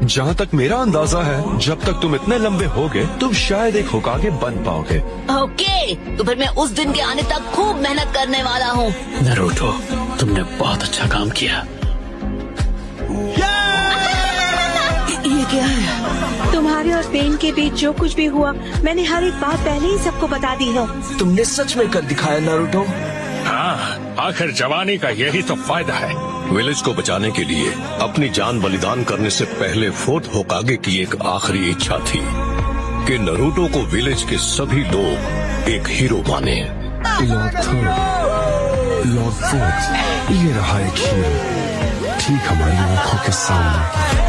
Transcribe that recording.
जहाँ तक मेरा अंदाजा है, जब तक तुम इतने लंबे होगे तुम शायद एक होकागे बन पाओगे। ओके, तो फिर मैं उस दिन के आने तक खूब मेहनत करने वाला हूँ। नारुतो, तुमने बहुत अच्छा काम किया। ये क्या है? तुम्हारे और पेन के बीच जो कुछ भी हुआ, मैंने हर एक बात पहले ही सबको बता दी है। तुमने सच में कर दिखाया नारुतो। हाँ, आखिर जवानी का यही तो फायदा है। विलेज को बचाने के लिए अपनी जान बलिदान करने से पहले फोर्थ होकागे की एक आखिरी इच्छा थी कि नारुतो को विलेज के सभी लोग एक हीरो माने। लॉर्ड फोर्थ, ये रहा एक हीरो, ठीक हमारी आंखों के सामने।